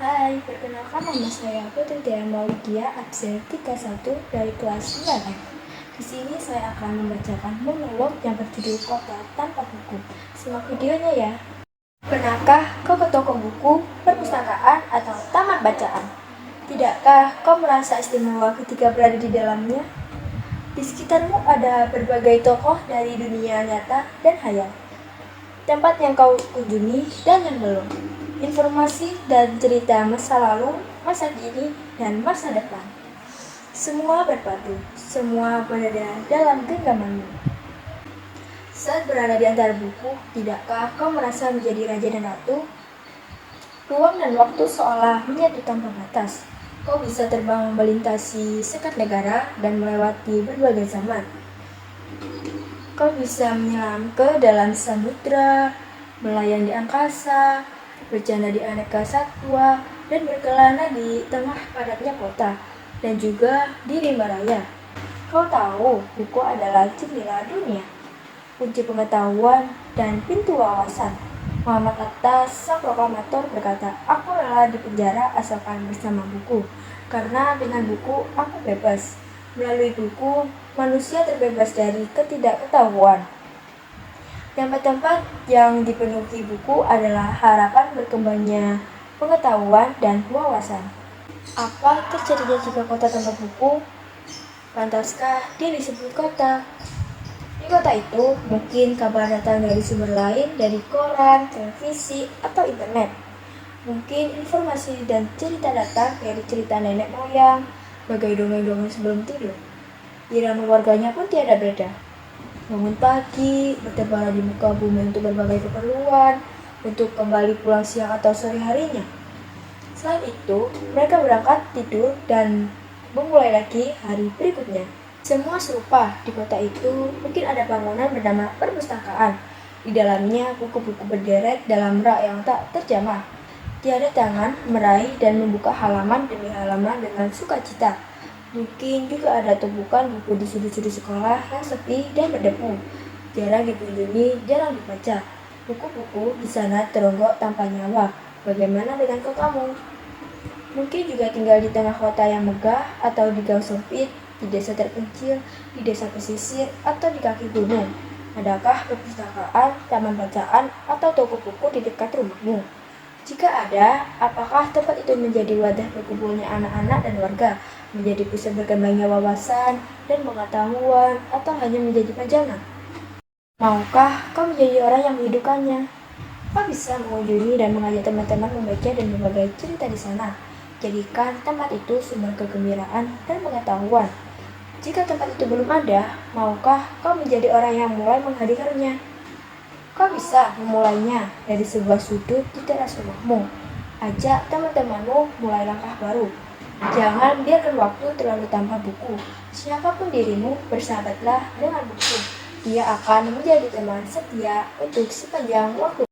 Hai, perkenalkan nama saya Putri Tia Maudia absen 31 dari kelas 9F. Di sini saya akan membacakan monolog yang berjudul Kota Tanpa Buku. Simak videonya ya. Pernahkah kau ke toko buku, perpustakaan, atau taman bacaan? Tidakkah kau merasa istimewa ketika berada di dalamnya? Di sekitarmu ada berbagai tokoh dari dunia nyata dan hayal. Tempat yang kau kunjungi dan yang belum. Informasi dan cerita masa lalu, masa kini, dan masa depan. Semua berpadu, semua berada dalam genggamanmu. Saat berada di antara buku, tidakkah kau merasa menjadi raja dan ratu? Ruang dan waktu seolah menyatu tanpa batas. Kau bisa terbang melintasi sekat negara dan melewati berbagai zaman. Kau bisa menyelam ke dalam samudra, melayang di angkasa, bercanda di aneka satwa, dan berkelana di tengah padatnya kota, dan juga di rimba raya. Kau tahu, buku adalah jendela dunia, kunci pengetahuan, dan pintu wawasan. Muhammad Atta, sang proklamator, berkata, "Aku rela di penjara asalkan bersama buku, karena dengan buku aku bebas. Melalui buku, manusia terbebas dari ketidaktahuan." Tempat-tempat yang dipenuhi buku adalah harapan berkembangnya pengetahuan dan wawasan. Apa terjadinya jika kota tanpa buku? Pantaskah dia disebut kota? Di kota itu, mungkin kabar datang dari sumber lain, dari koran, televisi, atau internet. Mungkin informasi dan cerita datang dari cerita nenek moyang, bagai dongeng-dongeng sebelum tidur. Irama warganya pun tiada beda. Bangun pagi, bertebaran di muka bumi untuk berbagai keperluan, untuk kembali pulang siang atau sore harinya. Selain itu, mereka berangkat tidur dan memulai lagi hari berikutnya. Semua serupa di kota itu. Mungkin ada bangunan bernama perpustakaan. Di dalamnya buku-buku berderet dalam rak yang tak terjamah. Tiada tangan meraih dan membuka halaman demi halaman dengan sukacita. Mungkin juga ada tumpukan buku di sudut-sudut sekolah yang sepi dan berdebu. Jarang dikunjungi, jarang dibaca. Buku-buku di sana teronggok tanpa nyawa. Bagaimana dengan kamu? Mungkin juga tinggal di tengah kota yang megah, atau di gang sempit, di desa terpencil, di desa pesisir, atau di kaki gunung. Adakah perpustakaan, taman bacaan, atau toko buku di dekat rumahmu? Jika ada, apakah tempat itu menjadi wadah berkumpulnya anak-anak dan warga, menjadi pusat berkembangnya wawasan dan pengetahuan, atau hanya menjadi pajangan? Maukah kau menjadi orang yang menghidupkannya? Kau bisa mengunjungi dan mengajak teman-teman membaca dan berbagai cerita di sana. Jadikan tempat itu sumber kegembiraan dan pengetahuan. Jika tempat itu belum ada, maukah kau menjadi orang yang mulai menghadirkannya? Kau bisa memulainya dari sebuah sudut di teras rumahmu. Ajak teman-temanmu mulai langkah baru. Jangan biarkan waktu terlalu tanpa buku. Siapapun dirimu, bersahabatlah dengan buku. Dia akan menjadi teman setia untuk sepanjang waktu.